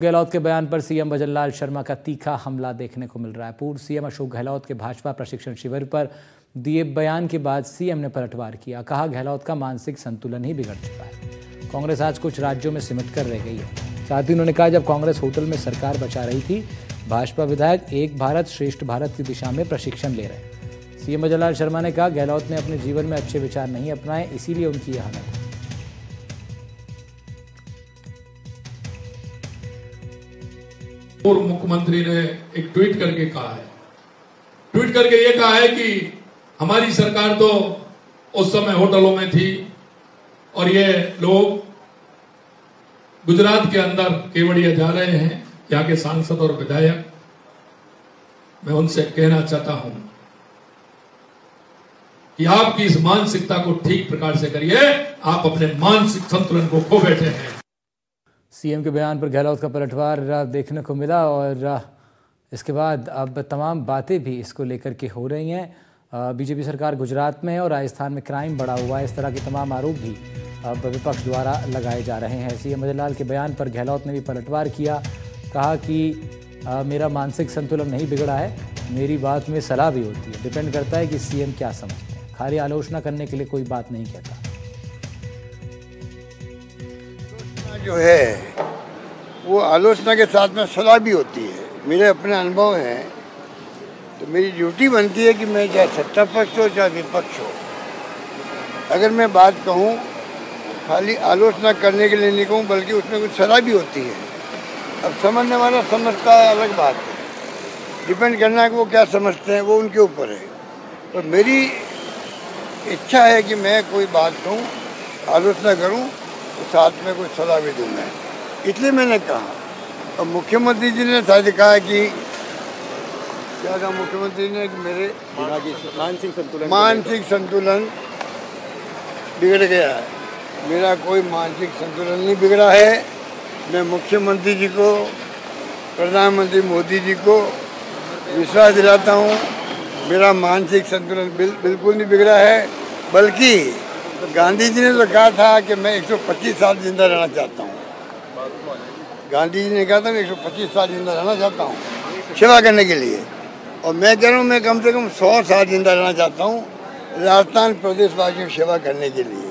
गहलोत के बयान पर सीएम भजनलाल शर्मा का तीखा हमला देखने को मिल रहा है। पूर्व सीएम अशोक गहलोत के भाजपा प्रशिक्षण शिविर पर दिए बयान के बाद सीएम ने पलटवार किया। कहा, गहलोत का मानसिक संतुलन ही बिगड़ चुका है। कांग्रेस आज कुछ राज्यों में सिमट कर रह गई है। साथ ही उन्होंने कहा, जब कांग्रेस होटल में सरकार बचा रही थी, भाजपा विधायक एक भारत श्रेष्ठ भारत की दिशा में प्रशिक्षण ले रहे। सीएम भजनलाल शर्मा ने कहा, गहलोत ने अपने जीवन में अच्छे विचार नहीं अपनाए, इसीलिए उनकी यह हालत है। पूर्व मुख्यमंत्री ने एक ट्वीट करके कहा है, ट्वीट करके ये कहा है कि हमारी सरकार तो उस समय होटलों में थी और ये लोग गुजरात के अंदर केवड़िया जा रहे हैं। यहाँ के सांसद और विधायक, मैं उनसे कहना चाहता हूं कि आपकी इस मानसिकता को ठीक प्रकार से करिए। आप अपने मानसिक संतुलन को खो बैठे हैं। सीएम के बयान पर गहलोत का पलटवार देखने को मिला और इसके बाद अब तमाम बातें भी इसको लेकर के हो रही हैं। बीजेपी सरकार गुजरात में है और राजस्थान में क्राइम बढ़ा हुआ है। इस तरह के तमाम आरोप भी अब विपक्ष द्वारा लगाए जा रहे हैं। सीएम भजनलाल के बयान पर गहलोत ने भी पलटवार किया। कहा कि मेरा मानसिक संतुलन नहीं बिगड़ा है, मेरी बात में सलाह भी होती है। डिपेंड करता है कि सीएम क्या समझते हैं। खाली आलोचना करने के लिए कोई बात नहीं कहता। जो है वो आलोचना के साथ में सलाह भी होती है। मेरे अपने अनुभव हैं, तो मेरी ड्यूटी बनती है कि मैं चाहे सत्ता पक्ष हो चाहे विपक्ष हो, अगर मैं बात कहूँ खाली आलोचना करने के लिए नहीं कहूँ, बल्कि उसमें कुछ सलाह भी होती है। अब समझने वाला समझता है, अलग बात है। डिपेंड करना है कि वो क्या समझते हैं, वो उनके ऊपर है। तो मेरी इच्छा है कि मैं कोई बात कहूँ, आलोचना करूँ, तो साथ में कोई सलाह भी दूंगा, इसलिए मैंने कहा। और मुख्यमंत्री जी ने शायद कहा कि क्या कहा मुख्यमंत्री ने कि मेरे मानसिक संतुलन बिगड़ गया है। मेरा कोई मानसिक संतुलन नहीं बिगड़ा है। मैं मुख्यमंत्री जी को, प्रधानमंत्री मोदी जी को विश्वास दिलाता हूँ, मेरा मानसिक संतुलन बिल्कुल नहीं बिगड़ा है। बल्कि गांधी जी ने तो कहा था कि मैं 125 साल जिंदा रहना चाहता हूँ। गांधी जी ने कहा था मैं 125 साल जिंदा रहना चाहता हूँ सेवा करने के लिए, और मैं कह रहा हूँ मैं कम से कम 100 साल जिंदा रहना चाहता हूँ राजस्थान प्रदेशवासियों की सेवा करने के लिए।